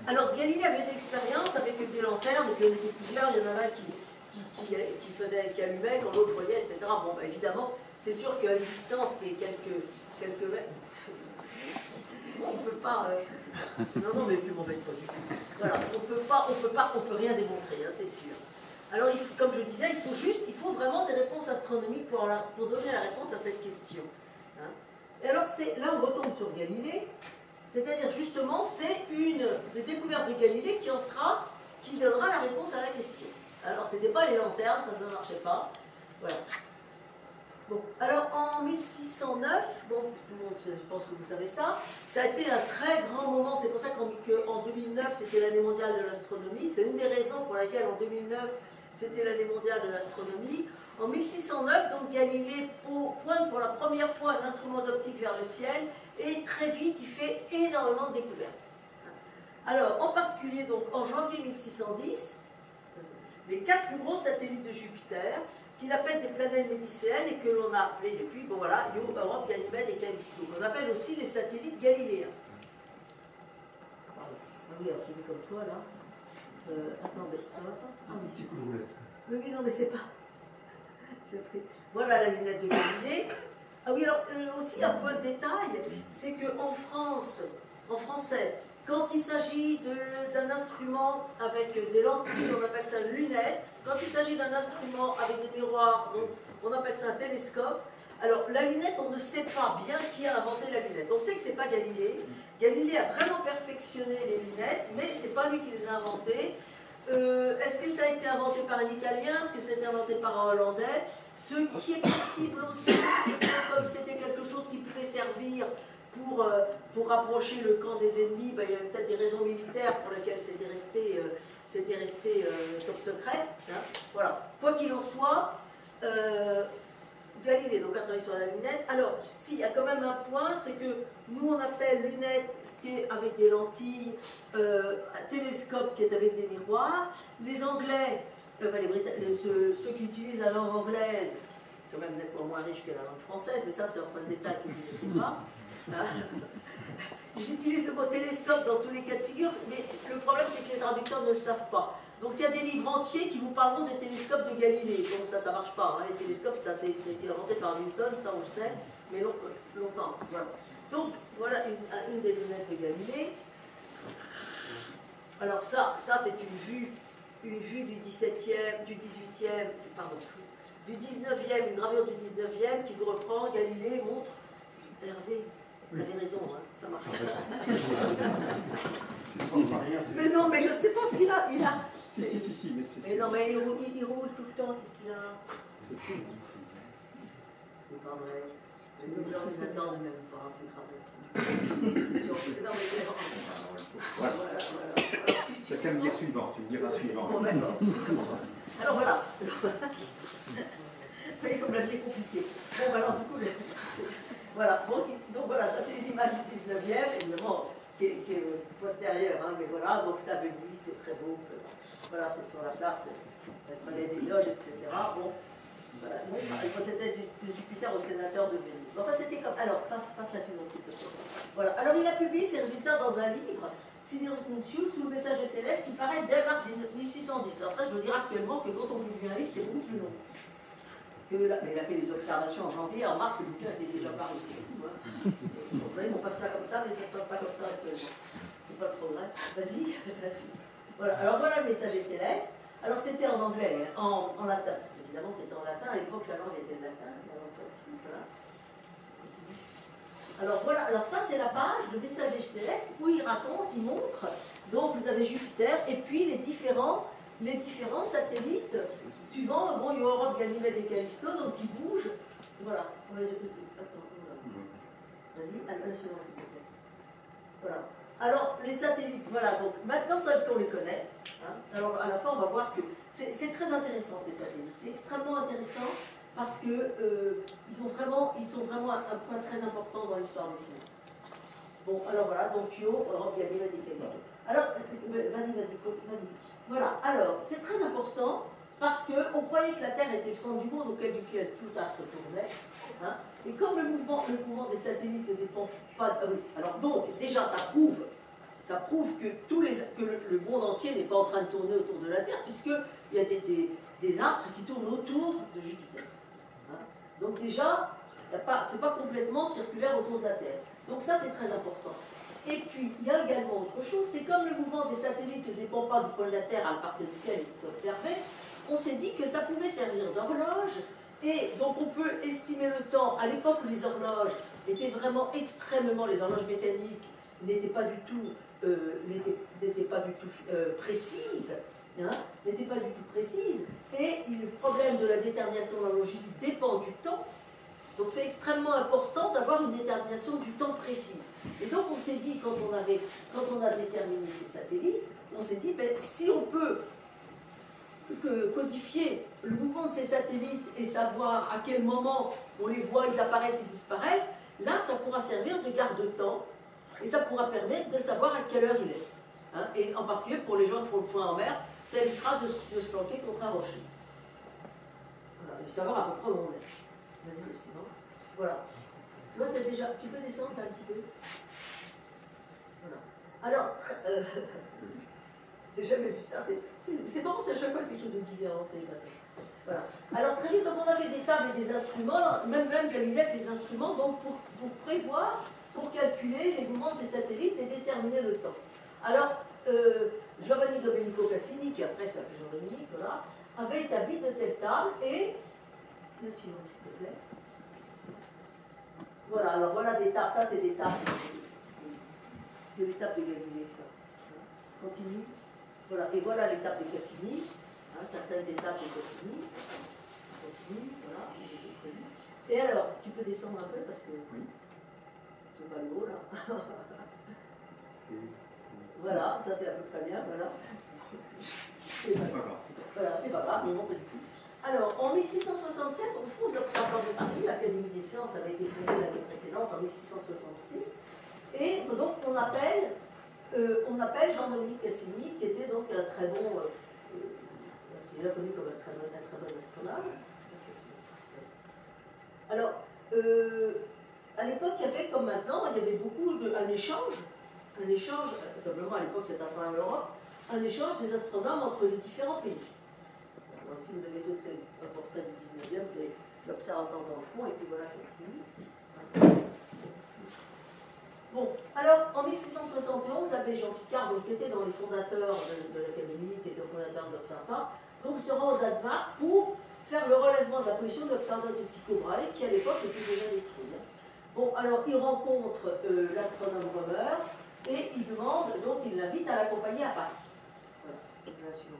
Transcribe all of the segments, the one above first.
Alors Galilée avait une expérience avec des lanternes, et puis il y en avait plusieurs, il y en a un qui allumait, quand l'autre voyait, etc. Bon, bah, évidemment, c'est sûr qu'à une distance qui est quelques mètres, on ne peut pas... Non, non, mais tu m'embêtes pas du tout. Voilà, on peut rien démontrer, hein, c'est sûr. Alors, comme je disais, il faut vraiment des réponses astronomiques pour donner la réponse à cette question. Hein. Et alors, là, on retombe sur Galilée, c'est-à-dire, justement, c'est une des découvertes de Galilée qui donnera la réponse à la question. Alors, ce n'était pas les lanternes, ça ne marchait pas. Voilà. Bon, alors en 1609, bon, je pense que vous savez ça, ça a été un très grand moment, c'est pour ça qu'en 2009 c'était l'année mondiale de l'astronomie, c'est une des raisons pour laquelle en 2009 c'était l'année mondiale de l'astronomie. En 1609, donc Galilée pointe pour la première fois un instrument d'optique vers le ciel et très vite il fait énormément de découvertes. Alors en particulier donc en janvier 1610, les 4 plus gros satellites de Jupiter, qu'il appelle des planètes médicéennes et que l'on a appelé depuis, bon voilà, Io, Europe, Ganymède et Callisto, qu'on appelle aussi les satellites galiléens. Pardon. Ah oui, alors j'ai vu comme toi là. Attendez, ça va pas? Ah, un petit coup de roulette. Oui, non, mais c'est pas. Voilà la lunette de Galilée. Ah oui, alors aussi un point de détail, c'est qu'en France, en français, quand il s'agit d'un instrument avec des lentilles, on appelle ça une lunette. Quand il s'agit d'un instrument avec des miroirs, on appelle ça un télescope. Alors, la lunette, on ne sait pas bien qui a inventé la lunette. On sait que ce n'est pas Galilée. Galilée a vraiment perfectionné les lunettes, mais ce n'est pas lui qui les a inventées. Est-ce que ça a été inventé par un Italien? Est-ce que ça a été inventé par un Hollandais? Ce qui est possible aussi, c'est que comme c'était quelque chose qui pouvait servir pour rapprocher le camp des ennemis, ben, il y avait peut-être des raisons militaires pour lesquelles c'était resté top secret. Hein. Voilà. Quoi qu'il en soit, Galilée donc a travaillé sur la lunette. Alors, s'il y a quand même un point, c'est que nous on appelle lunette ce qui est avec des lentilles, un télescope qui est avec des miroirs. Les Anglais, ceux qui utilisent la langue anglaise, quand même nettement moins riches que la langue française, mais ça c'est un point de détail que je ne sais pas. Ils utilisent le mot télescope dans tous les cas de figure, mais le problème c'est que les traducteurs ne le savent pas. Donc il y a des livres entiers qui vous parleront des télescopes de Galilée. Bon, ça ne marche pas. Hein. Les télescopes, ça a été inventé par Newton, ça on le sait, mais longtemps. Voilà. Donc voilà une des lunettes de Galilée. Alors ça c'est une vue du 17e, du 18e, pardon, du 19e, une gravure du 19e qui vous reprend. Galilée montre. Hervé, vous avez raison, hein, ça marche. Mais non, mais je ne sais pas ce qu'il a. Si, mais non, mais il roule tout le temps, qu'est-ce qu'il a? C'est pas vrai. L'ordinateur ne m'aime pas, c'est dramatique. Voilà. Chacun me dire suivant, tu me diras suivant. Bon, d'accord. Alors voilà. Vous voyez comme la vie est compliquée. Bon, alors du coup, voilà. Donc voilà, ça c'est l'image du 19e, évidemment, qui est postérieure, hein, mais voilà, donc ça Venise, c'est très beau. Voilà, c'est sur la place, le palais des loges, etc. Bon, voilà, l'hypothèse de Jupiter au sénateur de Venise. Enfin, c'était comme. Alors, passe la suivante. Voilà. Alors, il a publié ses résultats dans un livre, Sidereus Nuncius, sous le messager céleste, qui paraît dès mars 1610. Alors, ça, je veux dire actuellement que quand on publie un livre, c'est beaucoup plus long. Mais il a fait des observations en janvier, en mars, le bouquin était déjà paru. C'est fou, hein. Vous voyez, on fasse ça comme ça, mais ça ne se passe pas comme ça actuellement. C'est pas le progrès. Vas-y, voilà. Alors voilà le messager céleste. Alors c'était en anglais, hein, en latin. Évidemment, c'était en latin. À l'époque, la langue était le latin. Voilà. Alors voilà, alors ça c'est la page de messager céleste où il raconte, il montre. Donc vous avez Jupiter et puis les différents satellites suivant, bon, il y a Europe, Ganymède et Callisto, donc ils bougent. Voilà. Attends, vas-y, allez, s'il vous plaît. Voilà. Alors, les satellites, voilà, donc maintenant qu'on les connaît, hein, alors à la fin on va voir que c'est très intéressant ces satellites, c'est extrêmement intéressant parce que ils sont vraiment un point très important dans l'histoire des sciences. Bon, alors voilà, donc Io, Europe, Ganymède et Callisto. Alors, vas-y. Voilà, alors, c'est très important parce qu'on croyait que la Terre était le centre du monde auquel tout astre tournait. Hein, et comme le mouvement des satellites ne dépend pas... Ah oui, alors donc, déjà, ça prouve que monde entier n'est pas en train de tourner autour de la Terre, puisqu'il y a des astres qui tournent autour de Jupiter. Hein. Donc déjà, c'est pas complètement circulaire autour de la Terre. Donc ça, c'est très important. Et puis, il y a également autre chose, c'est comme le mouvement des satellites ne dépend pas du pôle de la Terre à partir duquel ils sont observés, on s'est dit que ça pouvait servir d'horloge, et donc on peut estimer le temps. À l'époque où les horloges étaient vraiment extrêmement, les horloges mécaniques n'étaient pas du tout, précises, hein, et le problème de la détermination de la longitude dépend du temps. Donc c'est extrêmement important d'avoir une détermination du temps précise. Et donc on s'est dit, quand on a déterminé ces satellites, on s'est dit, ben, si on peut codifier le mouvement de ces satellites et savoir à quel moment on les voit, ils apparaissent et disparaissent, là ça pourra servir de garde-temps et ça pourra permettre de savoir à quelle heure il est. Hein, et en particulier pour les gens qui font le point en mer, ça évitera de se flanquer contre un rocher. Voilà, et de savoir à peu près où on est. Vas-y, le suivant. Voilà. Tu vois, c'est déjà. Tu peux descendre un petit peu. Voilà. Alors, j'ai jamais vu ça. C'est marrant, c'est à chaque fois quelque chose de différent. Voilà. Alors, très vite, donc on avait des tables et des instruments, même Galilée fait des instruments, donc pour prévoir, pour calculer les mouvements de ces satellites et déterminer le temps. Alors, Giovanni Domenico Cassini, qui après s'appelait Jean-Dominique, voilà, avait établi de telles tables et. La suivante, s'il te plaît. Voilà, alors voilà des tables, ça c'est des tables. C'est l'étape de Galilée, ça. Continue. Voilà, et voilà l'étape de Cassini, hein, certaines étapes de Cassini. Continue, voilà. Et alors, tu peux descendre un peu parce que. Oui. C'est pas le haut là. Voilà, ça c'est à peu près bien, voilà. Voilà, c'est pas grave, mais non pas du tout. Alors, en 1667, on fonde l'Observatoire de Paris, l'Académie des sciences avait été fondée l'année précédente, en 1666, et donc on appelle Jean-Dominique Cassini, qui était donc un très bon, il est connu comme un très bon astronome. Alors, à l'époque, il y avait, comme maintenant, il y avait beaucoup un échange, simplement à l'époque c'était à travers l'Europe, un échange des astronomes entre les différents pays. Donc, si vous avez tout un portrait du 19e, vous avez l'observatoire dans le fond, et puis voilà, Cassini. Bon, alors en 1671, l'abbé Jean Picard, donc, qui était dans les fondateurs de l'Académie, qui était le fondateur de l'Observatoire, donc se rend au Danemark pour faire le relèvement de la position de l'Observatoire de Tycho Brahe, qui à l'époque était déjà détruit. Bon, alors il rencontre l'astronome Rømer, et il demande, donc il l'invite à l'accompagner à Paris. Voilà, c'est la suivante.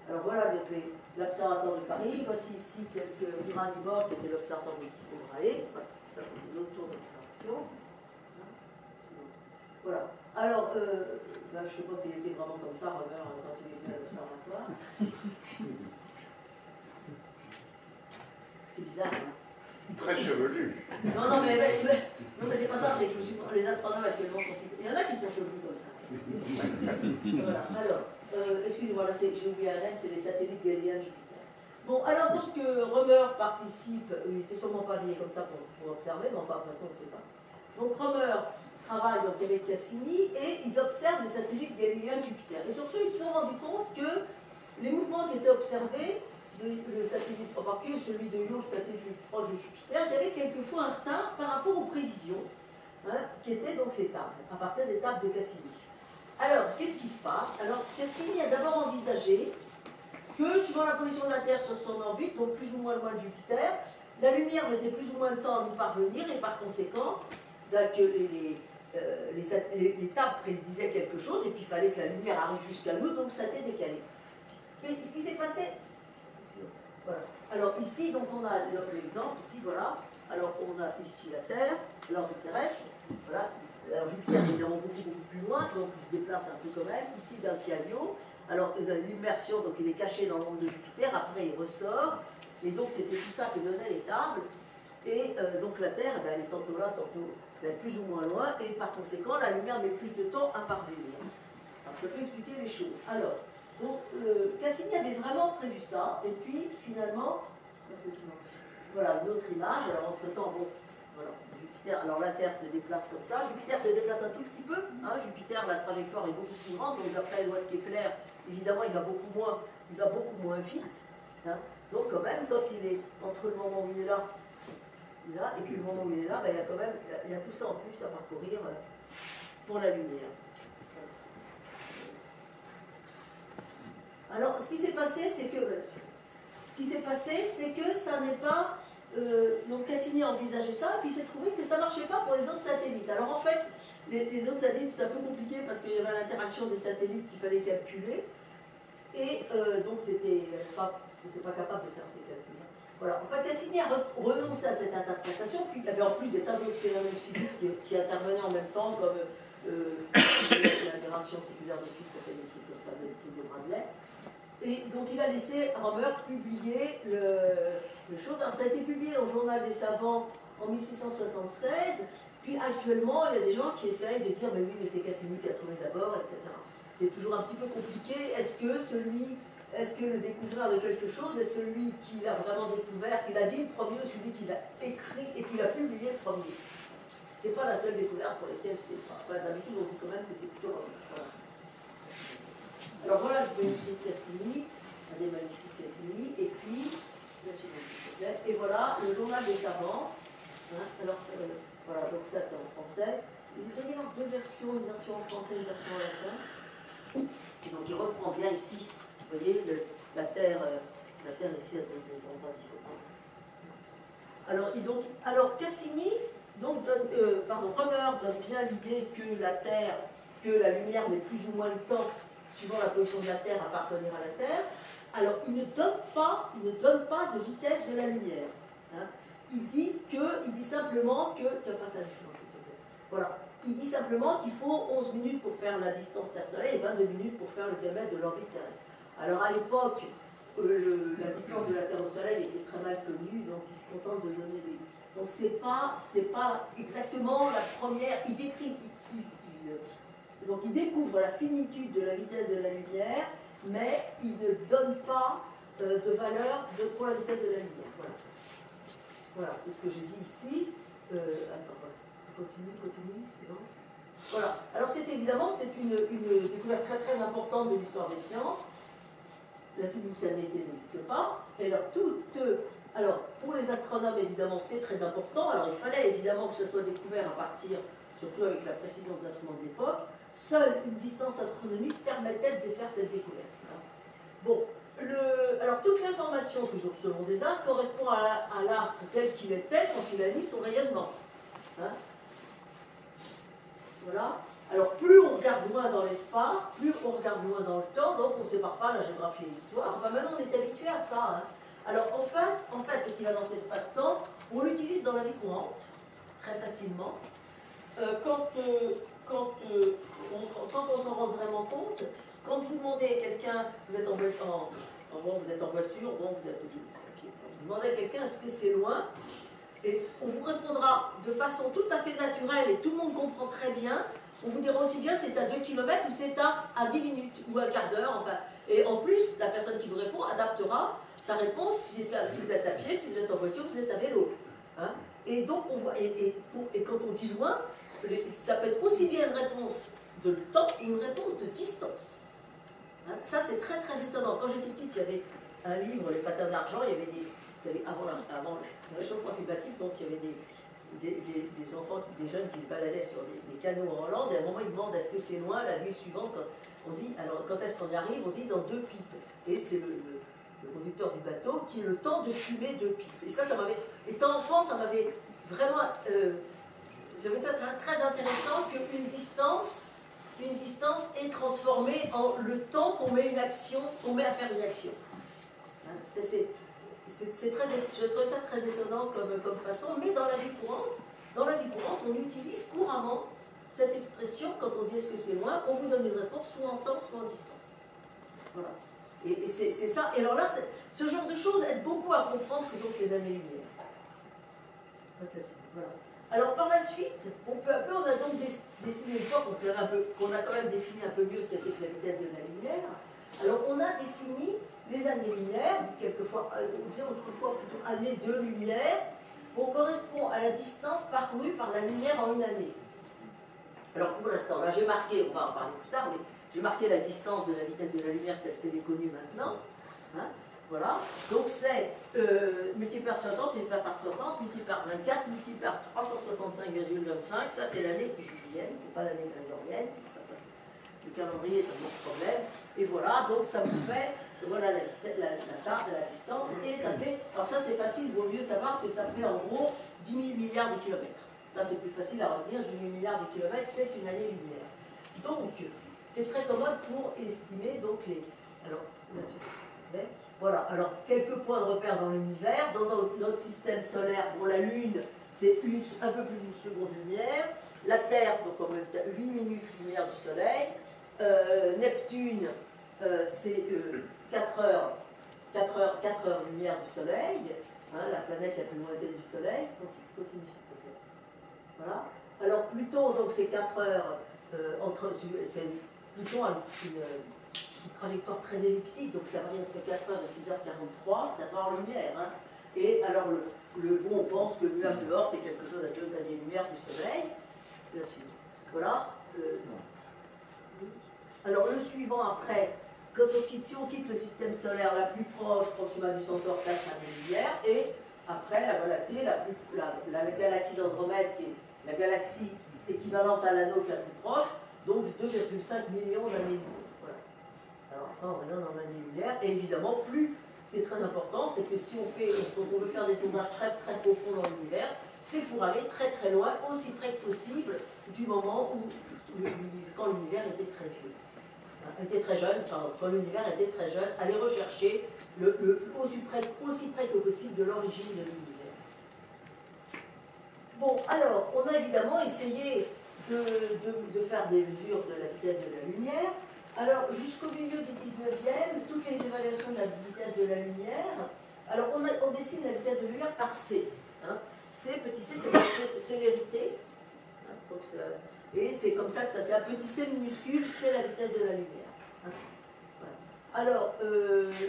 Alors voilà donc l'Observatoire de Paris, voici ici Mirandibor qui était l'Observatoire de Tycho Brahe, voilà, ça c'est une autre tour d'observation. Voilà. Alors, ben, je ne sais pas qu'il était vraiment comme ça, Rømer, quand il est venu à l'Observatoire. C'est bizarre, hein. Très chevelu. Non, mais c'est pas ça, c'est que les astronomes actuellement sont plus. Il y en a qui sont chevelus comme ça. Voilà, alors, excusez-moi, là j'ai oublié un c'est les satellites galiléens Jupiter. Bon, alors donc Rømer participe, il n'était sûrement pas lié comme ça pour observer, mais enfin, maintenant on ne sait pas. Donc Rømer travaille donc avec Cassini et ils observent les satellites galiléens Jupiter. Et sur ce, ils se sont rendus compte que les mouvements qui étaient observés, le satellite, en particulier celui de Io, le satellite proche de Jupiter, il y avait quelquefois un retard par rapport aux prévisions, hein, qui étaient donc les tables, à partir des tables de Cassini. Alors, qu'est-ce qui se passe? Alors, Cassini a d'abord envisagé que, suivant la position de la Terre sur son orbite, donc plus ou moins loin de Jupiter, la lumière mettait plus ou moins de temps à nous parvenir, et par conséquent, que les tables prédisaient quelque chose, et puis il fallait que la lumière arrive jusqu'à nous, donc ça a été décalé. Mais ce qui s'est passé... Voilà. Alors ici, donc on a l'exemple, ici, voilà. Alors on a ici la Terre, l'orbite terrestre, voilà. Alors Jupiter est évidemment beaucoup plus loin, donc il se déplace un peu quand même. Ici, dans le Io, alors l'immersion, donc il est caché dans l'ombre de Jupiter, après il ressort, et donc c'était tout ça que donnaient les tables. Et donc la Terre, elle est tantôt là, tantôt elle est plus ou moins loin, et par conséquent, la lumière met plus de temps à parvenir. Alors ça peut expliquer les choses. Alors, donc, Cassini avait vraiment prévu ça, et puis finalement, voilà une autre image. Alors entre-temps, bon, voilà, Jupiter, alors la Terre se déplace comme ça, Jupiter se déplace un tout petit peu, hein, Jupiter, la trajectoire est beaucoup plus grande, donc d'après la loi de Kepler, évidemment, il va beaucoup moins vite. Hein. Donc quand même, quand il est entre le moment où il est là, et puis le moment où il est là, ben, il y a tout ça en plus à parcourir pour la lumière. Alors, ce qui s'est passé, c'est que ça n'est pas... donc Cassini a envisagé ça, puis il s'est trouvé que ça ne marchait pas pour les autres satellites. Alors en fait, les autres satellites, c'était un peu compliqué parce qu'il y avait l'interaction des satellites qu'il fallait calculer, et donc c'était pas capable de faire ces calculs. Voilà. Enfin, Cassini a renoncé à cette interprétation, puis il y avait en plus des tas d'autres phénomènes physiques qui intervenaient en même temps, comme l'aberration séculaire de Fick, ça fait des trucs comme ça, des trucs de Bradley. Et donc il a laissé Rømer publier le chose. Alors ça a été publié dans le Journal des Savants en 1676, puis actuellement il y a des gens qui essayent de dire mais oui, mais c'est Cassini qui a trouvé d'abord, etc. C'est toujours un petit peu compliqué. Est-ce que le découvreur de quelque chose est celui qui l'a vraiment découvert, qui l'a dit le premier, ou celui qui l'a écrit et qui l'a publié le premier? C'est pas la seule découverte pour laquelle c'est pas. Enfin, d'habitude on dit quand même que c'est plutôt voilà. Alors voilà le manuscrit de Cassini, un des manuscrits de Cassini, et puis, la suivante s'il te plaît, et voilà le Journal des Savants. Hein, alors, voilà, donc ça c'est en français. Vous voyez alors deux versions, une version en français, une version en latin. Et donc il reprend bien ici, vous voyez, la Terre ici a des endroits différents. Alors Cassini, donc, Rømer donne bien l'idée que la Terre, que la lumière met plus ou moins de temps suivant la position de la Terre à parvenir à la Terre. Alors il ne donne pas de vitesse de la lumière. Hein. Il dit simplement que, tiens, passe à la suivante, s'il te plaît. Voilà. Il dit simplement qu'il faut 11 minutes pour faire la distance Terre-Soleil et 22 minutes pour faire le diamètre de l'orbite terrestre. Alors à l'époque, la distance de la Terre au Soleil était très mal connue, donc il se contente de donner des... Donc c'est pas exactement la première... Il décrit... Donc il découvre la finitude de la vitesse de la lumière, mais il ne donne pas de valeur pour la vitesse de la lumière. Voilà, voilà c'est ce que j'ai dit ici. Attends, voilà. Continue, c'est bon. Voilà. Alors c'est évidemment une découverte très très importante de l'histoire des sciences. La simultanéité n'existe pas. Et alors pour les astronomes évidemment c'est très important. Alors il fallait évidemment que ce soit découvert à partir, surtout avec la précision des instruments de l'époque. Seule une distance astronomique permettait de faire cette découverte. Bon, alors toute l'information que nous recevons des astres correspond à l'astre tel qu'il était quand il a mis son rayonnement. Hein? Voilà. Alors plus on regarde loin dans l'espace, plus on regarde loin dans le temps, donc on ne sépare pas la géographie et l'histoire. Enfin maintenant on est habitué à ça. Hein. Alors en fait l'équivalence espace-temps, on l'utilise dans la vie courante, très facilement. Sans qu'on s'en rende vraiment compte, quand vous demandez à quelqu'un, vous êtes en voiture, vous demandez à quelqu'un est-ce que c'est loin, et on vous répondra de façon tout à fait naturelle et tout le monde comprend très bien, on vous dira aussi bien c'est à 2 km ou c'est à 10 minutes ou un quart d'heure, enfin. Et en plus, la personne qui vous répond adaptera sa réponse si vous êtes à pied, si vous êtes en voiture, vous êtes à vélo. Hein. Et donc, on voit, et quand on dit loin, ça peut être aussi bien une réponse de temps et une réponse de distance. Hein, ça, c'est très très étonnant. Quand j'étais petite, il y avait un livre, Les Patins d'argent, il y avait avant le réchauffement climatique, donc il y avait des enfants, des jeunes qui se baladaient sur des canaux en Hollande, et à un moment ils demandent est-ce que c'est loin la ville suivante, quand on dit, alors quand est-ce qu'on y arrive, on dit dans 2 pipes. Et c'est le conducteur du bateau qui est le temps de fumer 2 pipes. Et ça m'avait, étant enfant, ça m'avait vraiment... ça veut dire très intéressant qu'une distance est transformée en le temps qu'on met à faire une action. Hein, je trouve ça très étonnant comme façon, mais dans la vie courante, on utilise couramment cette expression quand on dit est-ce que c'est loin, on vous donne une réponse soit en temps, soit en distance. Voilà. Et c'est ça. Et alors là, ce genre de choses aide beaucoup à comprendre ce que sont les années-lumière. Voilà. Alors par la suite, peu à peu, on a donc dessiné une fois qu'on a quand même défini un peu mieux ce qu'était la vitesse de la lumière. Alors on a défini les années-lumière, dit quelquefois, on disait autrefois plutôt années de lumière. correspond à la distance parcourue par la lumière en une année. Alors pour l'instant, là j'ai marqué, on va en parler plus tard, mais j'ai marqué la distance de la vitesse de la lumière telle qu'elle est connue maintenant. Hein, voilà. Donc c'est multiplié par 60, multiplié par 60, multiplié par 24, multiplié par 365,25. Ça c'est l'année julienne, c'est pas l'année grégorienne. Le calendrier est un autre problème. Et voilà, donc ça vous fait, voilà la distance. Et ça fait, alors ça c'est facile, il vaut mieux savoir que ça fait en gros 10 000 milliards de kilomètres. Ça c'est plus facile à retenir, 10 000 milliards de kilomètres, c'est une année-lumière. Donc, c'est très commode pour estimer donc les... Alors, bien sûr. Voilà, alors quelques points de repère dans l'univers. Dans notre système solaire, bon, la Lune, c'est un peu plus d'une seconde lumière. La Terre, donc en même temps, 8 minutes lumière du Soleil. Neptune, c'est 4 heures lumière du Soleil. Hein, la planète la plus lointaine du Soleil. Continue s'il te plaît. Voilà. Alors Pluton, donc c'est 4 heures entre... Pluton a une trajectoire très elliptique, donc ça varie entre 4h et 6h43, 4 heures lumière. Hein. Et alors, bon, on pense que le nuage de Oort est quelque chose à 2 années-lumière du Soleil. La suite. Voilà. Alors, le suivant après, si on quitte le système solaire la plus proche, Proxima du Centaure, 4 années-lumière, et après, la Voie lactée, la galaxie d'Andromède, qui est la galaxie équivalente à l'anneau la plus proche, donc 2,5 millions d'années-lumière. Alors après, on regarde en années-lumière, et évidemment, ce qui est très important, c'est que si on veut faire des sondages très très profonds dans l'univers, c'est pour aller très très loin, aussi près que possible du moment où, quand l'univers était très vieux. Était très jeune, pardon, quand l'univers était très jeune, aller rechercher aussi près que possible de l'origine de l'univers. Bon, alors, on a évidemment essayé de faire des mesures de la vitesse de la lumière. Alors, jusqu'au milieu du 19e, toutes les évaluations de la vitesse de la lumière, alors on dessine la vitesse de la lumière par C. Hein. C, petit c, c'est la célérité. Hein, donc et c'est comme ça que ça, c'est un petit c minuscule, c'est la vitesse de la lumière. Hein. Voilà. Alors,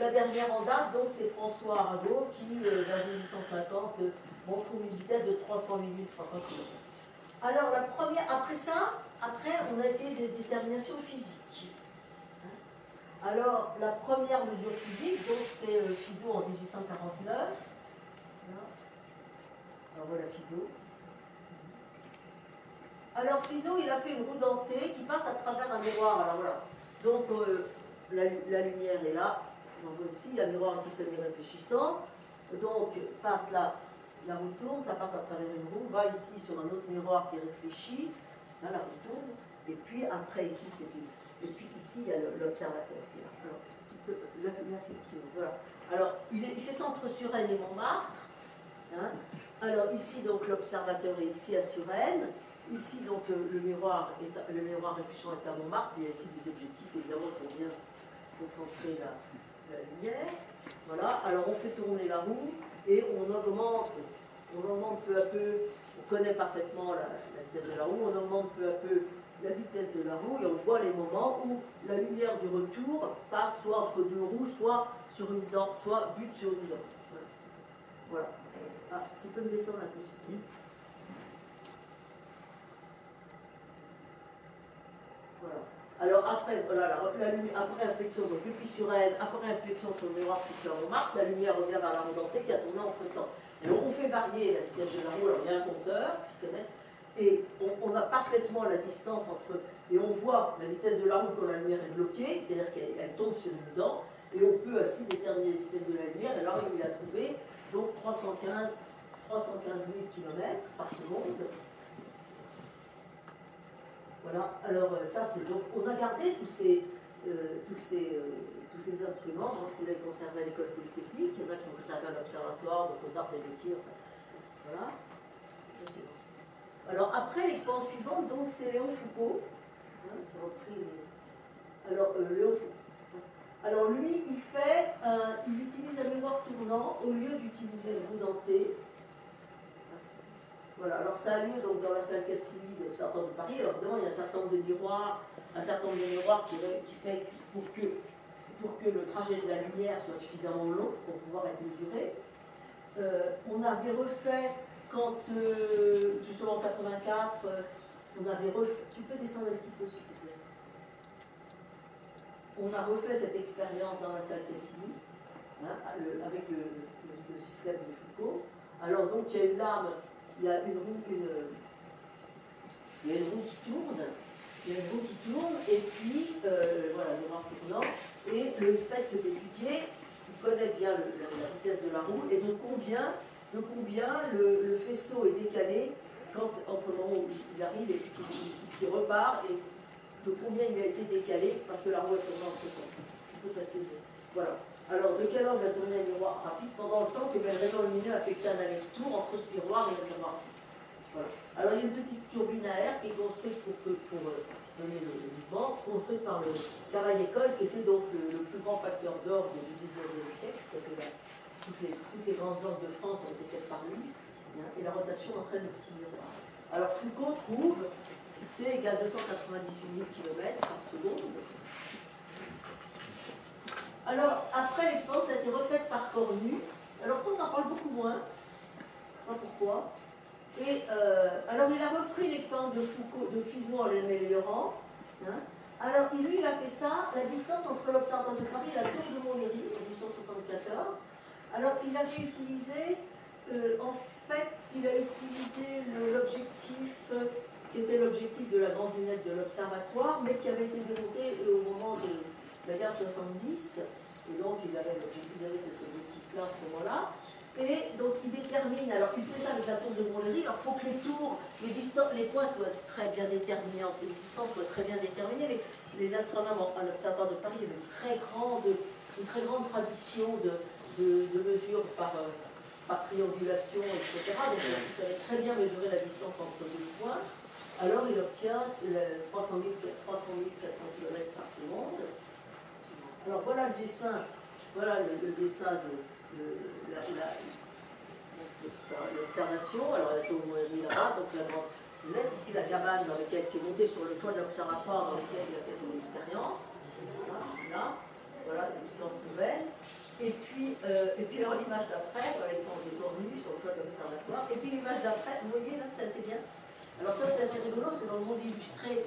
la dernière en date, donc, c'est François Arago qui, vers 1850, montre une vitesse de 308 300 km. Alors, la première, après, on a essayé des déterminations physiques. Alors, la première mesure physique, donc c'est Fizeau en 1849. Voilà. Alors voilà Fizeau. Alors Fizeau, il a fait une roue dentée qui passe à travers un miroir. Alors voilà. Donc la lumière est là. On voit ici, il y a un miroir ici semi-réfléchissant. Donc passe là, la roue tourne, ça passe à travers une roue, va ici sur un autre miroir qui réfléchit. Là, la roue tourne. Et puis après, ici, c'est une. Et puis ici, il y a l'observateur qui est là. Alors, voilà. Alors, il fait ça entre Suresnes et Montmartre. Hein. Alors, ici, donc, l'observateur est ici à Suresnes. Ici, donc, le miroir réfléchissant est à Montmartre. Il y a ici des objectifs, évidemment, pour bien concentrer la lumière. Voilà. Alors, on fait tourner la roue et on augmente peu à peu. On connaît parfaitement la vitesse de la roue. On augmente peu à peu la vitesse de la roue et on voit les moments où la lumière du retour passe soit entre deux roues, soit sur une dent, soit bute sur une dent. Voilà. Ah, tu peux me descendre un peu, s'il te plaît. Voilà. Alors après, voilà, après réflexion, donc depuis Suresnes, après réflexion sur le miroir situé à Montmartre, la lumière revient vers la roue dentée qui a tourné entre temps. Alors on fait varier la vitesse de la roue, alors il y a un compteur, tu connais. Et on a parfaitement la distance entre... Et on voit la vitesse de la roue quand la lumière est bloquée, c'est-à-dire qu'elle tombe sur une dent, et on peut ainsi déterminer la vitesse de la lumière, et alors il a trouvé donc 315 000 km par seconde. Voilà, alors ça c'est donc... On a gardé tous ces instruments, donc on les conservé à l'école polytechnique, il y en a qui ont conservé à l'observatoire, donc aux arts et métiers, voilà. Alors après, l'expérience suivante, donc c'est Léon Foucault. Hein, qui a repris Alors, Léon Foucault. Alors lui, il utilise un miroir tournant au lieu d'utiliser une roue dentée. Voilà, alors ça a lieu donc, dans la salle Cassini de l'Observatoire de Paris. Alors évidemment, il y a un certain nombre de miroirs, qui fait pour que le trajet de la lumière soit suffisamment long pour pouvoir être mesuré. On avait refait quand justement en 84, on avait refait. Tu peux descendre un petit peu, s'il te plaît. On a refait cette expérience dans la salle Cassini, hein, avec le système de Foucault. Alors donc il y a une lame, il y a une roue qui tourne, et puis voilà, le noir tournant, et le fait c'est d'étudier, tu connais bien la vitesse de la roue, et de combien le faisceau est décalé entre le moment où il arrive et qu'il repart, et de combien il a été décalé parce que la roue est tournée entre temps. Tu peux passer. Voilà. Alors, de quel angle a tourné un miroir rapide pendant le temps que le rayon lumineux effectue un aller-retour entre ce miroir et le miroir fixe. Voilà. Alors, il y a une petite turbine à air qui est construite pour donner le mouvement, construite par le Cavaillé-Coll, qui était donc le plus grand facteur d'orgue du 19e siècle. Toutes les grandes orgues de France ont été faites par lui, hein, et la rotation entraîne le petit miroir. Alors, Foucault trouve C égale 298 000 km par seconde. Alors, après, l'expérience a été refaite par Cornu. Alors ça, on en parle beaucoup moins. Pas pourquoi. Et alors, il a repris l'expérience de Foucault, de Fizeau en l'améliorant. Hein. Alors, lui, il a fait ça, la distance entre l'Observatoire de Paris et la tour de Montlhéry, en 1874. Alors, il avait utilisé, en fait, l'objectif qui était l'objectif de la grande lunette de l'Observatoire, mais qui avait été démonté au moment de la guerre 70, et donc il avait cet objectif-là à ce moment-là, et donc il détermine, alors il fait ça avec la tour de Montlhéry, alors il faut que les tours, les points soient très bien déterminés, les distances soient très bien déterminées, mais les astronomes à l'Observatoire de Paris avaient une très grande tradition de mesures par triangulation, etc., donc ils savaient très bien mesurer la distance entre deux points. Alors il obtient 300 400 km par seconde. Alors voilà le dessin, le dessin de l'observation. Alors la tour Montlhéry là-bas, donc la grande lunette, ici la cabane dans laquelle qui est montée sur le toit de l'observatoire dans lequel il a fait son expérience. Voilà l'expérience nouvelle. Et puis alors l'image d'après, voilà les temps de Cornu sur le toit de l'observatoire. Et puis l'image d'après, vous voyez là, c'est assez bien. Alors ça c'est assez rigolo, c'est dans le monde illustré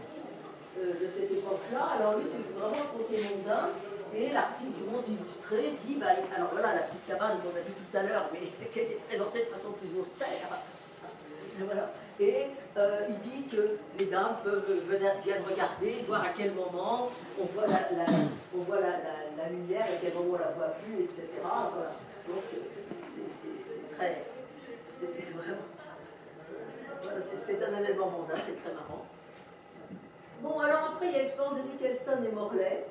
de cette époque-là. Alors lui c'est vraiment un côté mondain, et l'article du monde illustré dit, alors voilà la petite cabane qu'on a vue tout à l'heure, mais qui a été présentée de façon plus austère. Voilà. Et il dit que les dames viennent regarder, voir à quel moment on voit la lumière, à quel moment on la voit plus, etc. Voilà. Donc c'était vraiment... Voilà, c'est un événement mondain, c'est très marrant. Bon, alors après, il y a l'expérience de Michelson et Morley.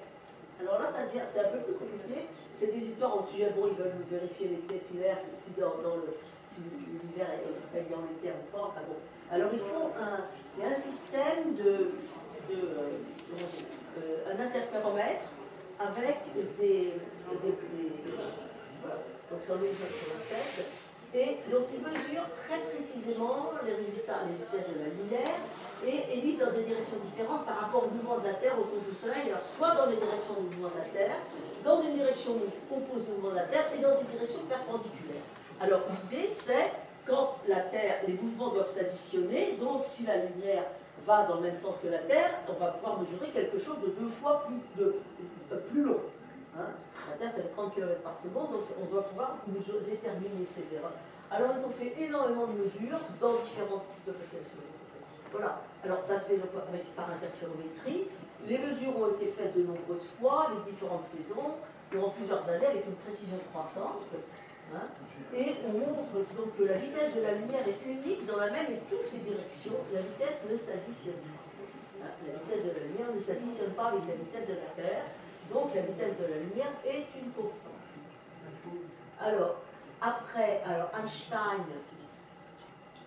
Alors là, c'est un peu plus compliqué. C'est des histoires au sujet, bon, ils veulent vérifier les tests hilaires, si l'hiver est ayant l'été ou pas. Enfin bon. Alors, il y a un système un interféromètre avec voilà, donc c'est en 1987. Et donc, ils mesurent très précisément les résultats, les vitesses de la lumière, et émise dans des directions différentes par rapport au mouvement de la Terre autour du Soleil, alors soit dans les directions du mouvement de la Terre, dans une direction opposée au mouvement de la Terre, et dans des directions perpendiculaires. Alors l'idée c'est, quand la Terre, les mouvements doivent s'additionner, donc si la lumière va dans le même sens que la Terre, on va pouvoir mesurer quelque chose de 2 fois plus long. Hein. La Terre, c'est 30 km par seconde, donc on doit pouvoir déterminer ces erreurs. Alors ils ont fait énormément de mesures dans différents types de perceptions. Voilà, alors ça se fait par interférométrie. Les mesures ont été faites de nombreuses fois, les différentes saisons, durant plusieurs années, avec une précision croissante. Hein, et on montre donc que la vitesse de la lumière est unique dans la même et toutes les directions. La vitesse ne s'additionne pas. Hein, la vitesse de la lumière ne s'additionne pas avec la vitesse de la Terre. Donc la vitesse de la lumière est une constante. Alors, après, Einstein,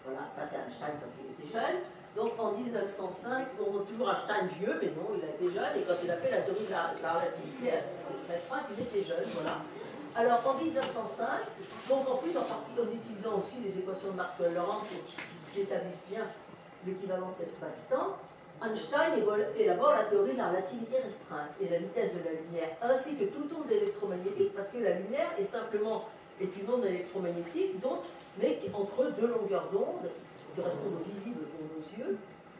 voilà, ça c'est Einstein quand il était jeune. Donc en 1905, on voit toujours Einstein vieux, mais non, il a été jeune, et quand il a fait la théorie de la relativité, il était jeune, voilà. Alors en 1905, donc en plus en partie en utilisant aussi les équations de Maxwell-Lorentz qui établissent bien l'équivalence espace-temps, Einstein élabore la théorie de la relativité restreinte et la vitesse de la lumière, ainsi que toute onde électromagnétique, parce que la lumière est une onde électromagnétique, donc mais entre deux longueurs d'onde qui correspondent au visible pour nos yeux.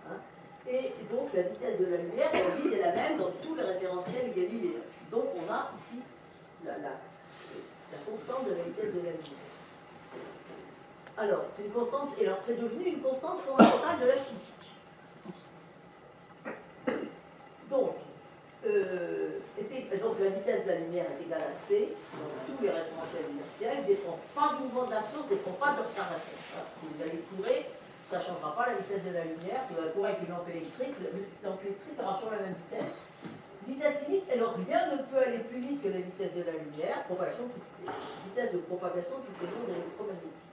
Hein. Et donc la vitesse de la lumière, elle est la même dans tous les référentiels galiléens. Donc on a ici la constante de la vitesse de la lumière. Alors, c'est une constante, et alors c'est devenu une constante fondamentale de la physique. Donc, la vitesse de la lumière est égale à C, dans tous les référentiels inertiels, ne dépend pas du mouvement de la source, ne dépend pas de sa référence. Si vous allez courir, ça ne changera pas la vitesse de la lumière. Si vous allez courir avec une lampe électrique aura toujours la même vitesse. Vitesse limite, alors rien ne peut aller plus vite que la vitesse de la lumière, vitesse de propagation de toutes les ondes électromagnétiques.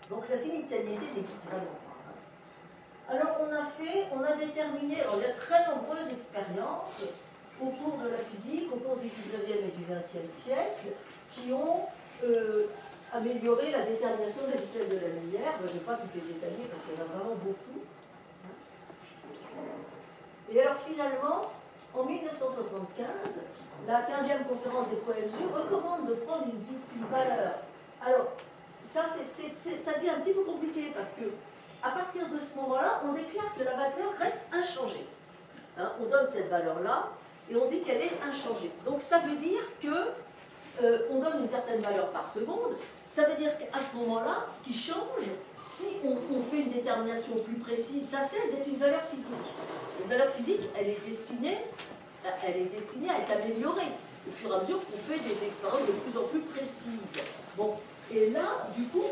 Donc la simultanéité n'existe vraiment pas. Alors on a déterminé, il y a très nombreuses expériences au cours de la physique, au cours du 19e et du 20e siècle, qui ont amélioré la détermination de la vitesse de la lumière. Je ne vais pas toutes les détailler parce qu'il y en a vraiment beaucoup. Et alors finalement, en 1975, la 15e conférence des poids-et-mesures recommande de prendre une valeur. Alors, ça devient un petit peu compliqué parce que à partir de ce moment-là, on déclare que la valeur reste inchangée. Hein, on donne cette valeur-là et on dit qu'elle est inchangée. Donc ça veut dire que on donne une certaine valeur par seconde. Ça veut dire qu'à ce moment-là, ce qui change, si on fait une détermination plus précise, ça cesse d'être une valeur physique. Une valeur physique, elle est destinée à être améliorée au fur et à mesure qu'on fait des expériences de plus en plus précises. Bon, et là, du coup,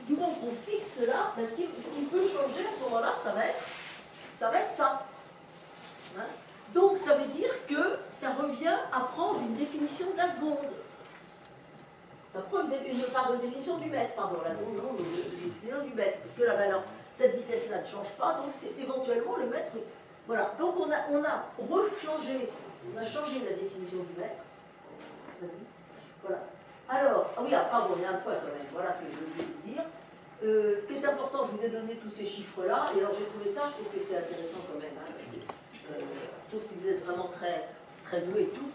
du moment qu'on fixe là, ce qui peut changer à ce moment-là, ça va être ça. Hein? Donc ça veut dire que ça revient à prendre une définition de la seconde. Ça prend une définition du mètre, pardon, la seconde, non, du mètre, parce que la valeur, cette vitesse-là ne change pas, donc c'est éventuellement le mètre. Voilà, donc on a changé la définition du mètre. Vas-y. Voilà. Alors, il y a un point quand même, voilà, que je voulais vous dire. Ce qui est important, je vous ai donné tous ces chiffres-là, et alors j'ai trouvé ça, je trouve que c'est intéressant quand même, hein, parce que, sauf si vous êtes vraiment très, très doué et tout,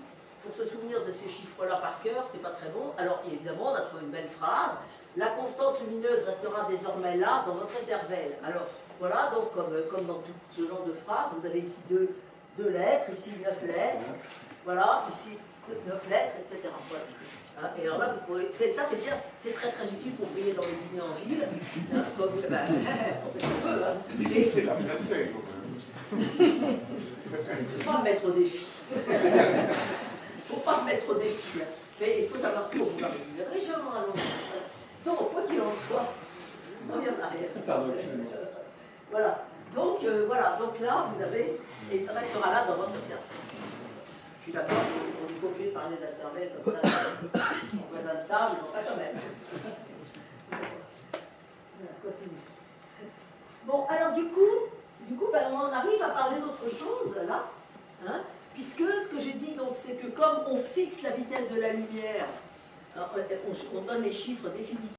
pour se souvenir de ces chiffres-là par cœur, c'est pas très bon. Alors évidemment, on a trouvé une belle phrase, la constante lumineuse restera désormais là, dans votre cervelle. Alors, voilà, donc comme dans tout ce genre de phrases, vous avez ici deux lettres, ici 9 lettres, voilà, ici 9 lettres, etc. Voilà. Et alors là, vous pouvez, ça c'est bien, c'est très très utile pour payer dans les dîners en ville, hein, comme on fait ce qu'on peut. Hein. C'est la placée. Il ne faut pas me mettre au défi. Il ne faut pas me mettre au défi. Mais il faut savoir que vous parlez légèrement à l'envers. Donc, quoi qu'il en soit, on revient en arrière. Voilà. Donc, voilà. Donc là, vous avez, et ça restera là dans votre cerveau. Je suis d'accord, on n'est pas obligé de parler de la cervelle comme ça, en voisin de table, mais pas quand même. Voilà, continue. Bon, alors du coup ben, on en arrive à parler d'autre chose, là, hein, puisque ce que j'ai dit, donc, c'est que comme on fixe la vitesse de la lumière, on donne les chiffres définitifs